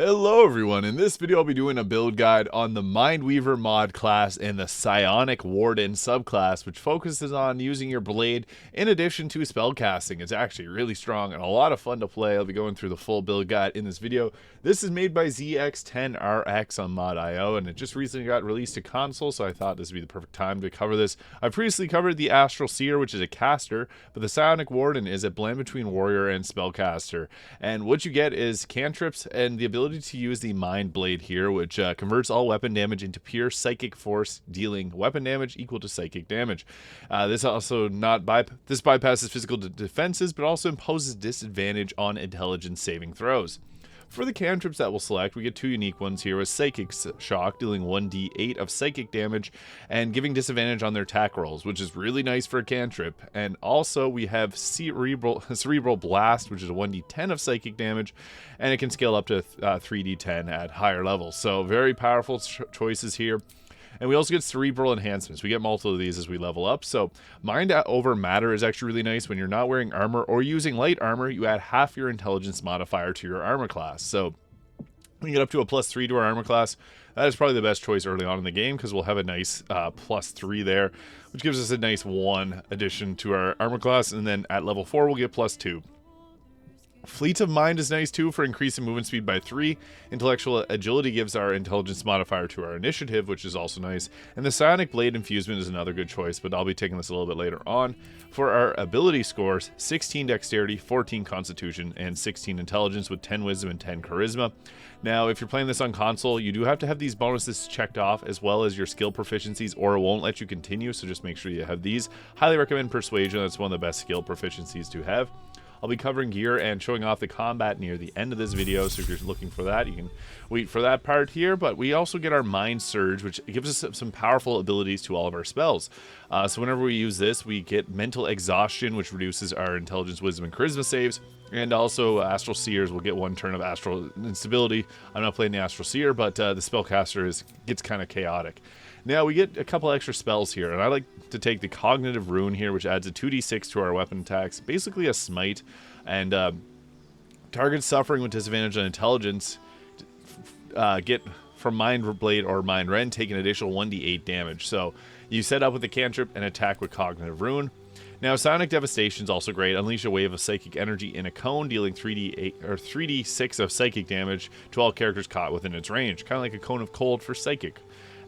Hello everyone, in this video I'll be doing a build guide on the Mind Weaver mod class and the Psionic Warden subclass, which focuses on using your blade in addition to spellcasting. It's actually really strong and a lot of fun to play. I'll be going through the full build guide in this video. This is made by ZX10RX on Mod.io, and it just recently got released to console, so I thought this would be the perfect time to cover this. I've previously covered the Astral Seer, which is a caster, but the Psionic Warden is a blend between warrior and spellcaster. And what you get is cantrips and the ability to use the Mind Blade here, which converts all weapon damage into pure psychic force, dealing weapon damage equal to psychic damage. This bypasses physical defenses, but also imposes disadvantage on intelligence saving throws. For the cantrips that we'll select, we get two unique ones here with Psychic Shock, dealing 1d8 of psychic damage and giving disadvantage on their attack rolls, which is really nice for a cantrip. And also we have Cerebral Blast, which is a 1d10 of psychic damage, and it can scale up to 3d10 at higher levels. So very powerful choices here. And we also get cerebral enhancements. We get multiple of these as we level up. So mind over matter is actually really nice. When you're not wearing armor or using light armor, you add half your intelligence modifier to your armor class. So we get up to a +3 to our armor class. That is probably the best choice early on in the game because we'll have a nice +3 there, which gives us a nice 1 addition to our armor class. And then at level 4, we'll get +2. Fleet of Mind is nice too for increasing movement speed by 3. Intellectual Agility gives our intelligence modifier to our initiative, which is also nice. And the Psionic Blade Infusement is another good choice, but I'll be taking this a little bit later on. For our ability scores, 16 Dexterity, 14 Constitution, and 16 Intelligence with 10 Wisdom and 10 Charisma. Now, if you're playing this on console, you do have to have these bonuses checked off as well as your skill proficiencies, or it won't let you continue, so just make sure you have these. Highly recommend Persuasion. That's one of the best skill proficiencies to have. I'll be covering gear and showing off the combat near the end of this video, so if you're looking for that, you can wait for that part here. But we also get our Mind Surge, which gives us some powerful abilities to all of our spells. So whenever we use this, we get Mental Exhaustion, which reduces our Intelligence, Wisdom, and Charisma saves. And also Astral Seers will get 1 turn of Astral Instability. I'm not playing the Astral Seer, but the Spellcaster gets kind of chaotic. Now we get a couple extra spells here, and I like to take the Cognitive Rune here, which adds a 2d6 to our weapon attacks, basically a smite, and targets suffering with disadvantage on intelligence get from Mind Blade or Mind Rend take an additional 1d8 damage. So you set up with the cantrip and attack with Cognitive Rune. Now, Psionic Devastation is also great. Unleash a wave of psychic energy in a cone, dealing 3d8 or 3d6 of psychic damage to all characters caught within its range, kind of like a cone of cold for psychic.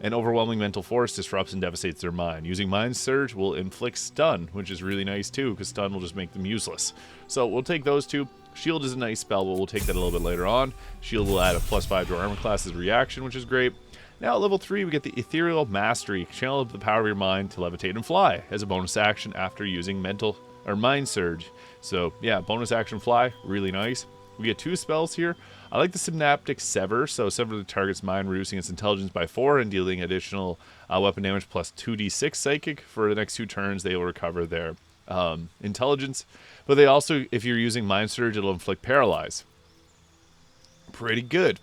An overwhelming mental force disrupts and devastates their mind. Using Mind Surge will inflict stun, which is really nice too, because stun will just make them useless. So we'll take those two. Shield is a nice spell, but we'll take that a little bit later on. Shield will add a +5 to our armor class's reaction, which is great. Now at level 3, we get the Ethereal Mastery. Channel the power of your mind to levitate and fly as a bonus action after using Mind Surge. So yeah, bonus action fly, really nice. We get 2 spells here. I like the Synaptic Sever, so sever the target's mind, reducing its intelligence by 4 and dealing additional weapon damage plus 2d6 psychic. For the next 2 turns, they will recover their intelligence. But they also, if you're using Mind Surge, it'll inflict Paralyze. Pretty good.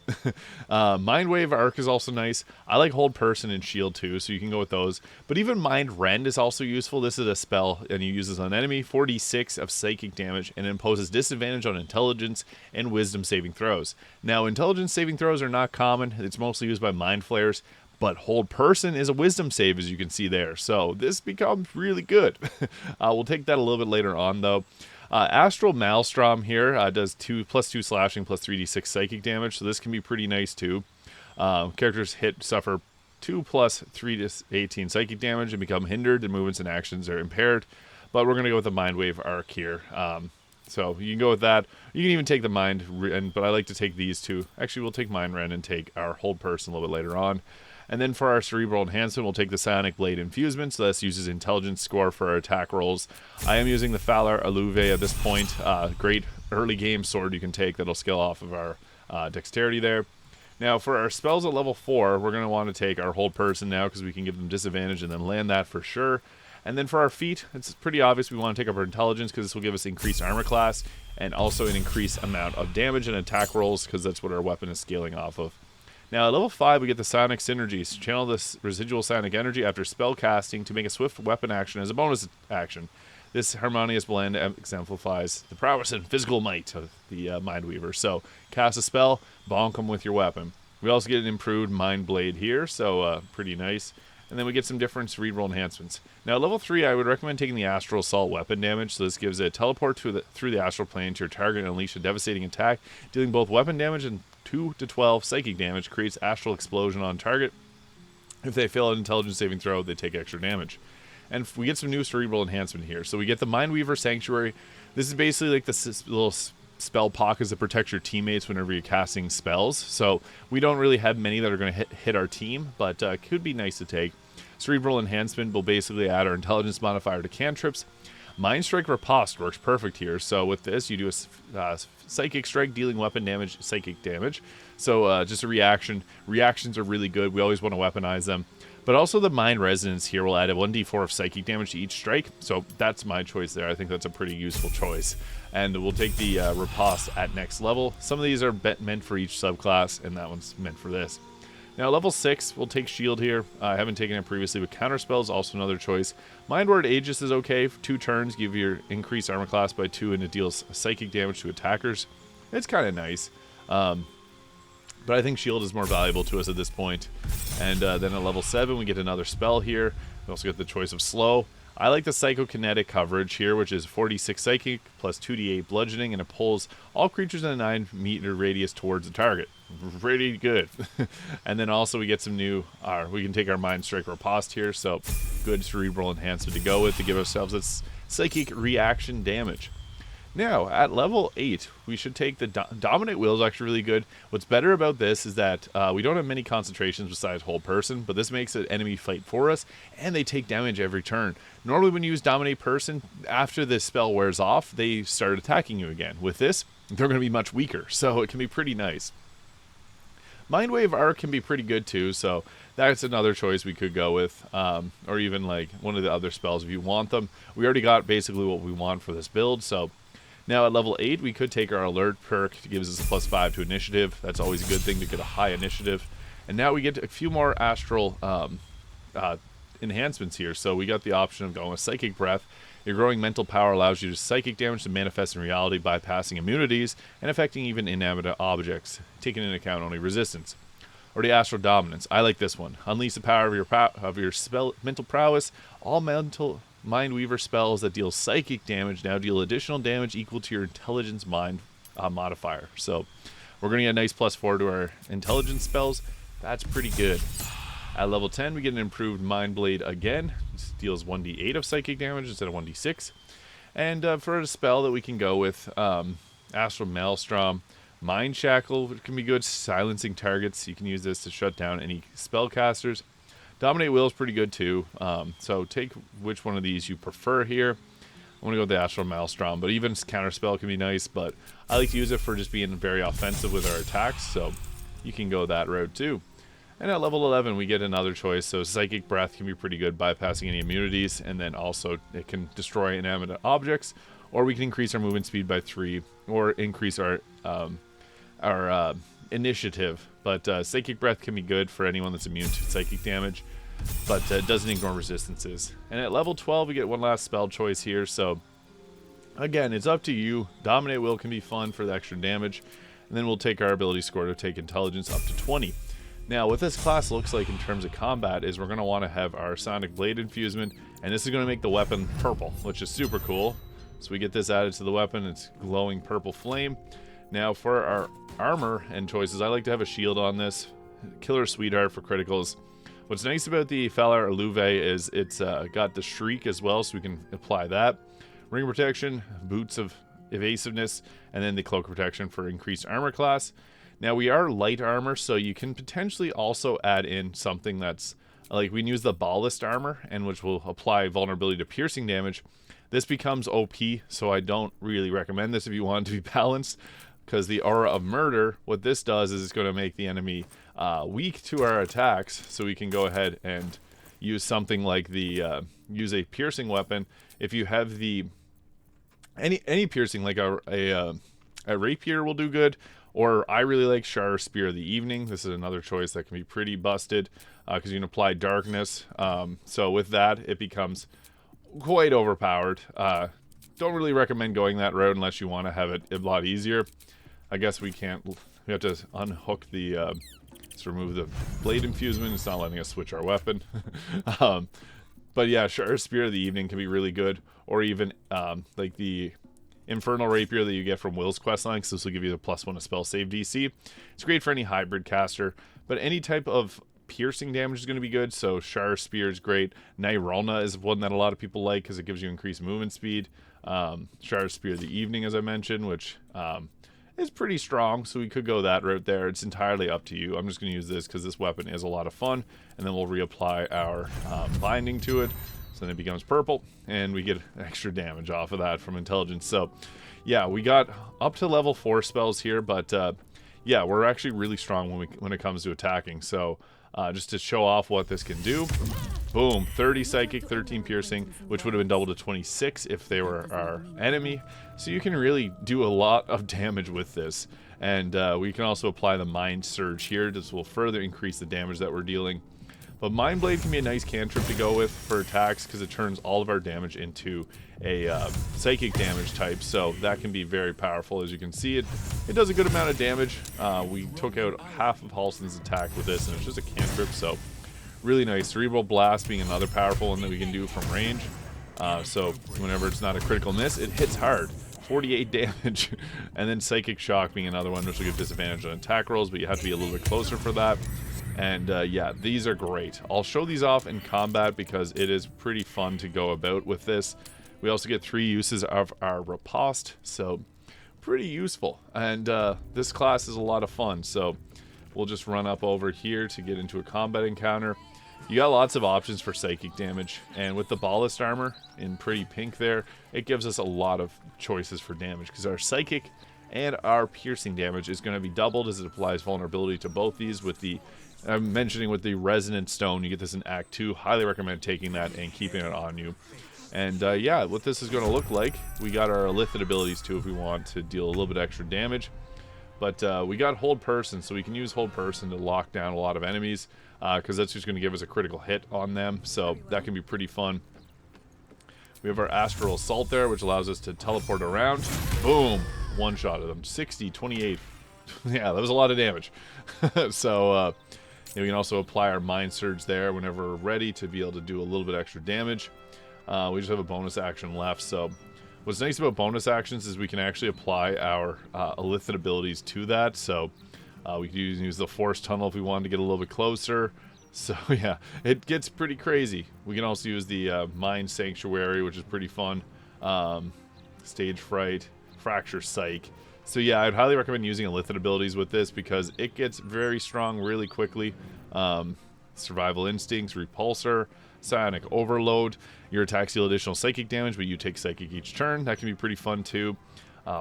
Mind Wave Arc is also nice. I like Hold Person and Shield too, so you can go with those. But even Mind Rend is also useful. This is a spell, and you use this on an enemy. 4d6 of psychic damage, and it imposes disadvantage on intelligence and wisdom saving throws. Now, intelligence saving throws are not common. It's mostly used by Mind Flayers. But Hold Person is a wisdom save, as you can see there. So this becomes really good. We'll take that a little bit later on, though. Astral Maelstrom here does +2 slashing, +3d6 psychic damage, so this can be pretty nice too. Characters suffer 2 + 3 to 18 psychic damage and become hindered, and movements and actions are impaired. But we're going to go with the Mind Wave Arc here. So you can go with that. You can even take the Mind Rend, but I like to take these two. Actually, we'll take Mind Rend and take our Hold Person a little bit later on. And then for our Cerebral Enhancement, we'll take the Psionic Blade Infusement, so this uses Intelligence score for our attack rolls. I am using the Falar Aluve at this point. Great early game sword you can take that'll scale off of our Dexterity there. Now for our spells at level 4, we're going to want to take our Hold Person now, because we can give them disadvantage and then land that for sure. And then for our feat, it's pretty obvious we want to take up our Intelligence, because this will give us increased armor class and also an increased amount of damage and attack rolls, because that's what our weapon is scaling off of. Now at level 5, we get the Psionic Synergies. Channel this residual psionic energy after spell casting to make a swift weapon action as a bonus action. This harmonious blend exemplifies the prowess and physical might of the Mind Weaver. So cast a spell, bonk them with your weapon. We also get an improved Mind Blade here, so pretty nice. And then we get some different cerebral enhancements. Now, at level 3, I would recommend taking the Astral Assault weapon damage. So this gives a teleport through the astral plane to your target and unleash a devastating attack, dealing both weapon damage and 2 to 12 psychic damage. Creates astral explosion on target. If they fail an intelligence saving throw, they take extra damage. And we get some new cerebral enhancement here. So we get the Mind Weaver Sanctuary. This is basically like the little spell pockets that protect your teammates whenever you're casting spells. So we don't really have many that are going to hit our team, but could be nice to take. Cerebral enhancement will basically add our intelligence modifier to cantrips. Mind Strike Riposte works perfect here. So with this, you do a psychic strike, dealing weapon damage, psychic damage. So just a reaction. Reactions are really good. We always want to weaponize them. But also the Mind Resonance here will add a 1d4 of psychic damage to each strike. So that's my choice there. I think that's a pretty useful choice. And we'll take the Riposte at next level. Some of these are meant for each subclass, and that one's meant for this. Now, level 6, we'll take Shield here. I haven't taken it previously with Counterspells, also another choice. Mind Ward Aegis is okay. For 2 turns, give your increased armor class by 2, and it deals psychic damage to attackers. It's kind of nice. But I think Shield is more valuable to us at this point. And then at level 7, we get another spell here. We also get the choice of Slow. I like the Psychokinetic coverage here, which is 46 Psychic plus 2d8 Bludgeoning, and it pulls all creatures in a 9-meter radius towards the target. Pretty good. And then also we get some new, we can take our Mind Strike Riposte here, so good cerebral enhancement to go with to give ourselves this psychic reaction damage. Now, at level 8, we should take the Dominate Will is actually really good. What's better about this is that we don't have many concentrations besides Whole Person, but this makes an enemy fight for us, and they take damage every turn. Normally when you use Dominate Person, after this spell wears off, they start attacking you again. With this, they're going to be much weaker, so it can be pretty nice. Mind Wave Arc can be pretty good too, so that's another choice we could go with, or even like one of the other spells if you want them. We already got basically what we want for this build, so now at level 8, we could take our Alert perk. It gives us a +5 to initiative. That's always a good thing to get a high initiative. And now we get a few more astral enhancements here. So we got the option of going with Psychic Breath. Your growing mental power allows you to psychic damage to manifest in reality, bypassing immunities and affecting even inanimate objects, taking into account only resistance. Or the Astral Dominance. I like this one. Unleash the power of your mental prowess. All Mind Weaver spells that deal psychic damage now deal additional damage equal to your intelligence mind modifier. So we're going to get a nice +4 to our intelligence spells. That's pretty good. At level 10, we get an improved Mind Blade again. This deals 1d8 of psychic damage instead of 1d6. And for a spell that we can go with, Astral Maelstrom, Mind Shackle, which can be good, silencing targets. You can use this to shut down any spellcasters. Dominate Will is pretty good too, so take which one of these you prefer here. I'm going to go with the Astral Maelstrom, but even Counterspell can be nice, but I like to use it for just being very offensive with our attacks, so you can go that route too. And at level 11, we get another choice, so Psychic Breath can be pretty good, bypassing any immunities, and then also it can destroy inanimate objects, or we can increase our movement speed by 3, or increase our initiative. But Psychic Breath can be good for anyone that's immune to psychic damage, but doesn't ignore resistances. And at level 12, we get one last spell choice here, so again, it's up to you. Dominate Will can be fun for the extra damage, and then we'll take our ability score to take intelligence up to 20. Now, what this class looks like in terms of combat is we're going to want to have our Sonic Blade Infusement, and this is going to make the weapon purple, which is super cool. So we get this added to the weapon. It's glowing purple flame. Now, for our armor and choices, I like to have a shield on this. Killer Sweetheart for criticals. What's nice about the Falar Alluve is it's got the Shriek as well, so we can apply that. Ring Protection, Boots of Evasiveness, and then the Cloak Protection for increased armor class. Now, we are light armor, so you can potentially also add in something that's, like, we can use the Ballast Armor, and which will apply vulnerability to piercing damage. This becomes OP, so I don't really recommend this if you want it to be balanced, because the Aura of Murder, what this does is it's going to make the enemy weak to our attacks, so we can go ahead and use something like the, use a piercing weapon. If you have the, any piercing, like a rapier will do good, or I really like Shar Spear of the Evening. This is another choice that can be pretty busted, because you can apply darkness. So with that, it becomes quite overpowered. Don't really recommend going that route unless you want to have it a lot easier. I guess we can't. We have to unhook the. Let's remove the blade infusement. It's not letting us switch our weapon. But yeah, sure, Spear of the Evening can be really good, or even like the Infernal Rapier that you get from Will's questline, because this will give you the +1 to spell save DC. It's great for any hybrid caster, but any type of piercing damage is going to be good. So Shar Spear is great. Nyrulna is one that a lot of people like because it gives you increased movement speed. Shar Spear of the Evening, as I mentioned, which is pretty strong, so we could go that route there. It's entirely up to you. I'm just going to use this because this weapon is a lot of fun, and then we'll reapply our binding to it. So then it becomes purple, and we get extra damage off of that from intelligence. So yeah, we got up to level 4 spells here, but yeah, we're actually really strong when it comes to attacking. So just to show off what this can do, boom, 30 psychic, 13 piercing, which would have been doubled to 26 if they were our enemy. So you can really do a lot of damage with this. And we can also apply the Mind Surge here. This will further increase the damage that we're dealing. But Mind Blade can be a nice cantrip to go with for attacks because it turns all of our damage into a psychic damage type. So that can be very powerful. As you can see, it does a good amount of damage. We took out half of Halston's attack with this, and it's just a cantrip. So really nice. Cerebral Blast being another powerful one that we can do from range. So whenever it's not a critical miss, it hits hard. 48 damage. And then Psychic Shock being another one, which will give disadvantage on attack rolls, but you have to be a little bit closer for that. And yeah, these are great. I'll show these off in combat because it is pretty fun to go about with this. We also get 3 uses of our riposte, so pretty useful. And this class is a lot of fun, so we'll just run up over here to get into a combat encounter. You got lots of options for psychic damage, and with the ballast armor in pretty pink there, it gives us a lot of choices for damage because our psychic and our piercing damage is going to be doubled as it applies vulnerability to both these. With the I'm mentioning with the Resonant Stone, you get this in Act 2. Highly recommend taking that and keeping it on you. And yeah, what this is going to look like, we got our Illithid abilities too if we want to deal a little bit extra damage. But we got Hold Person, so we can use Hold Person to lock down a lot of enemies because that's just going to give us a critical hit on them. So that can be pretty fun. We have our Astral Assault there, which allows us to teleport around. Boom! One shot of them. 60, 28. Yeah, that was a lot of damage. So we can also apply our Mind Surge there whenever we're ready to be able to do a little bit extra damage. We just have a bonus action left. So what's nice about bonus actions is we can actually apply our Illithid abilities to that. So we can use the Force Tunnel if we wanted to get a little bit closer. So yeah, it gets pretty crazy. We can also use the Mind Sanctuary, which is pretty fun. Stage Fright, Fracture Psych. So yeah, I'd highly recommend using Illithid abilities with this because it gets very strong really quickly. Survival Instincts, Repulsor, Psionic Overload. Your attacks deal additional psychic damage, but you take psychic each turn. That can be pretty fun too.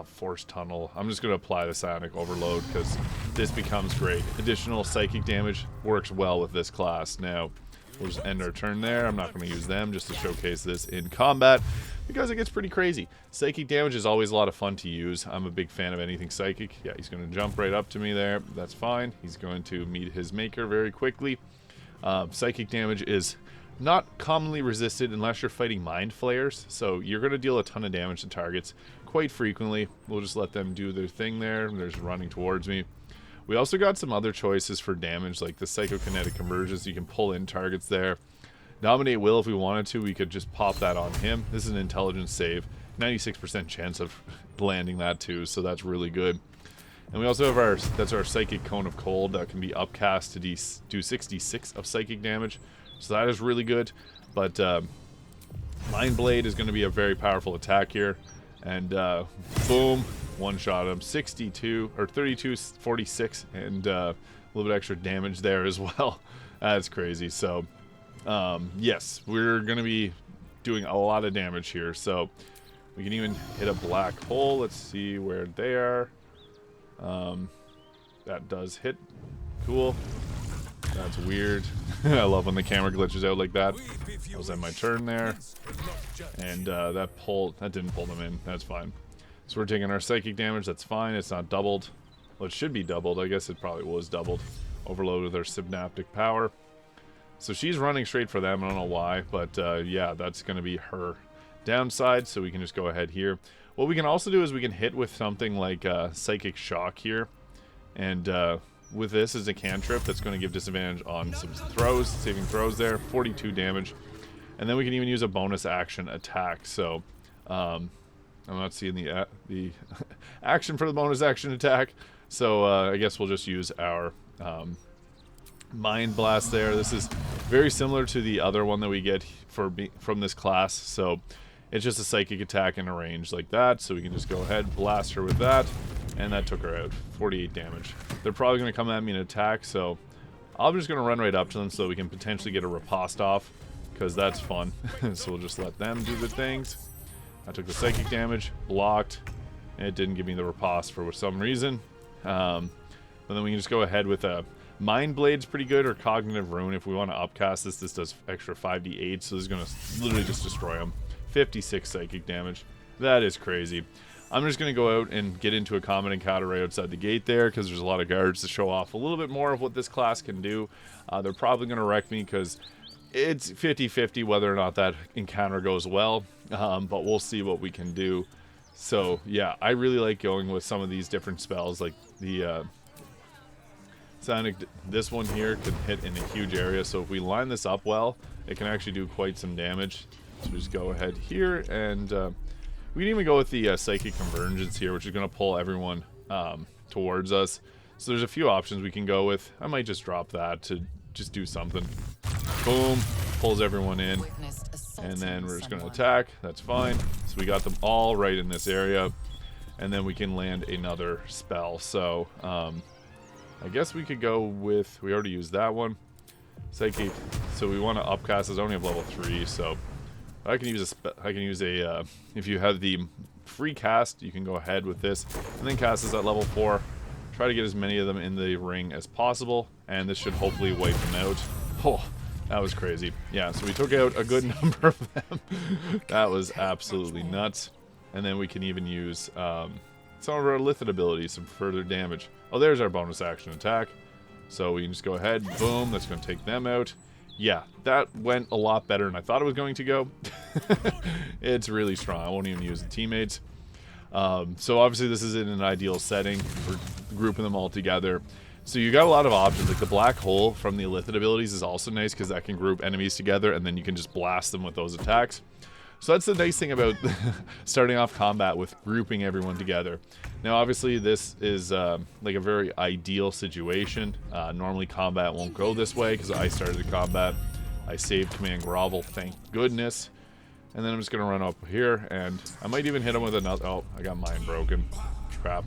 Force Tunnel. I'm just going to apply the Psionic Overload because this becomes great. Additional psychic damage works well with this class. Now, we'll just end our turn there. I'm not going to use them just to showcase this in combat because it gets pretty crazy. Psychic damage is always a lot of fun to use. I'm a big fan of anything psychic. Yeah, he's going to jump right up to me there. That's fine. He's going to meet his maker very quickly. Psychic damage is not commonly resisted unless you're fighting Mind Flayers, so you're going to deal a ton of damage to targets quite frequently. We'll just let them do their thing there. They're just running towards me. We also got some other choices for damage, like the Psychokinetic Conversions. You can pull in targets there. Dominate Will if we wanted to. We could just pop that on him. This is an intelligence save. 96% chance of landing that too, so that's really good. And we also have that's our Psychic Cone of Cold that can be upcast to do 66 of psychic damage. So that is really good. But Mind Blade is going to be a very powerful attack here. And boom, one shot him. 62 or 32, 46, and a little bit extra damage there as well. That's crazy. So yes, we're going to be doing a lot of damage here. So we can even hit a black hole. Let's see where they are. That does hit. Cool. That's weird. I love when the camera glitches out like that. I was at my turn there. And that didn't pull them in. That's fine. So we're taking our psychic damage. That's fine. It's not doubled. Well, it should be doubled. I guess it probably was doubled. Overload with our synaptic power. So she's running straight for them. I don't know why, but yeah, that's going to be her downside. So we can just go ahead here. What we can also do is we can hit with something like Psychic Shock here. And with this as a cantrip, that's going to give disadvantage on some throws, saving throws there, 42 damage. And then we can even use a bonus action attack. So I'm not seeing the action for the bonus action attack. So I guess we'll just use our Mind Blast there. This is very similar to the other one that we get from this class. So it's just a psychic attack in a range like that. So we can just go ahead, blast her with that. And that took her out. 48 damage. They're probably going to come at me and attack. So I'm just going to run right up to them so we can potentially get a riposte off. Because that's fun. So we'll just let them do the things. I took the psychic damage, blocked, and it didn't give me the riposte for some reason. But then we can just go ahead with a Mind Blade's pretty good, or Cognitive Rune if we want to upcast this. This does extra 5d8, so this is going to literally just destroy them. 56 psychic damage. That is crazy. I'm just going to go out and get into a combat encounter right outside the gate there, because there's a lot of guards to show off a little bit more of what this class can do. They're probably going to wreck me because it's 50-50 whether or not that encounter goes well, but we'll see what we can do. So yeah, I really like going with some of these different spells, like the Sonic. This one here can hit in a huge area, so if we line this up well, it can actually do quite some damage. So just go ahead here, and we can even go with the Psychic Convergence here, which is going to pull everyone towards us. So there's a few options we can go with. I might just drop that to just do something. Boom, pulls everyone in, and then we're just going to attack. That's fine. So we got them all right in this area, and then we can land another spell. So I guess we could go with, we already used that one, Psychic. So we want to upcast this. I only have level 3, so I can use a if you have the free cast, you can go ahead with this and then cast this at level 4. Try to get as many of them in the ring as possible, and this should hopefully wipe them out. Oh, that was crazy. Yeah, so we took out a good number of them. That was absolutely nuts. And then we can even use some of our Lithid abilities, some further damage. Oh, there's our bonus action attack. So we can just go ahead, boom, that's going to take them out. Yeah, that went a lot better than I thought it was going to go. It's really strong. I won't even use the teammates. So obviously this is in an ideal setting. We're grouping them all together. So you got a lot of options. Like the black hole from the Lithid abilities is also nice because that can group enemies together and then you can just blast them with those attacks. So that's the nice thing about starting off combat with grouping everyone together. Now obviously this is like a very ideal situation. Normally combat won't go this way because I started the combat. I saved Command Grovel, thank goodness. And then I'm just going to run up here, and I might even hit him with another... Oh, I got Mind Broken. Crap.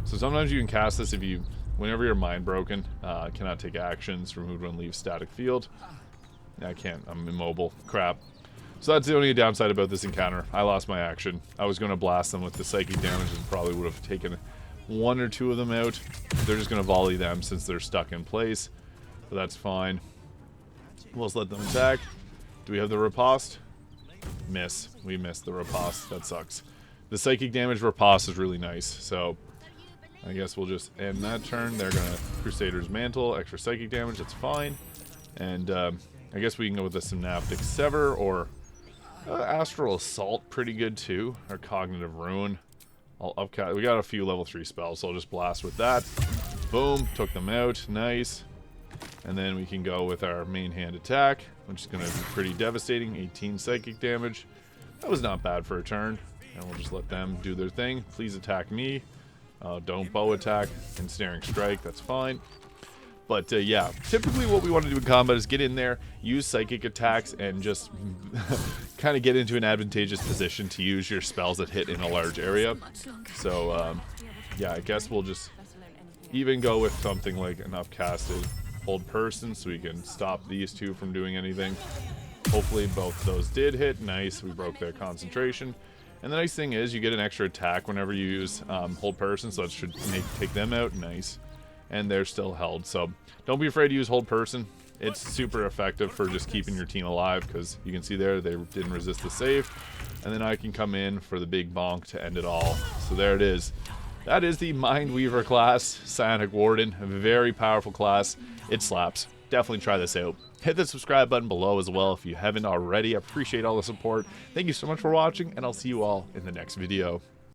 So sometimes you can cast this if you... Whenever you're Mind Broken, cannot take actions, remove and leave static field. I can't. I'm immobile. Crap. So that's the only downside about this encounter. I lost my action. I was going to blast them with the psychic damage and probably would have taken 1 or 2 of them out. They're just going to volley them since they're stuck in place. So that's fine. We'll just let them attack. Do we have the riposte? Miss. We missed the riposte. That sucks. The psychic damage riposte is really nice. So I guess we'll just end that turn. They're going to Crusader's Mantle. Extra psychic damage. That's fine. And I guess we can go with the Synaptic Sever or... Astral Assault, pretty good too. Or Cognitive Ruin. We got a few level 3 spells, so I'll just blast with that. Boom, took them out. Nice. And then we can go with our main hand attack, which is going to be pretty devastating. 18 psychic damage. That was not bad for a turn. And we'll just let them do their thing. Please attack me. Don't bow attack. Ensnaring Strike, that's fine. But yeah, typically what we want to do in combat is get in there, use psychic attacks, and just kind of get into an advantageous position to use your spells that hit in a large area. So yeah, I guess we'll just even go with something like an upcasted Hold Person so we can stop these two from doing anything. Hopefully both those did hit. Nice, we broke their concentration. And the nice thing is you get an extra attack whenever you use Hold Person, so that should take them out. Nice. And they're still held, so don't be afraid to use Hold Person. It's super effective for just keeping your team alive, because you can see there they didn't resist the save, and then I can come in for the big bonk to end it all. So there it is. That is the Mind Weaver class, Psionic Warden. A very powerful class. It slaps. Definitely try this out. Hit the subscribe button below as well if you haven't already. I appreciate all the support. Thank you so much for watching, and I'll see you all in the next video.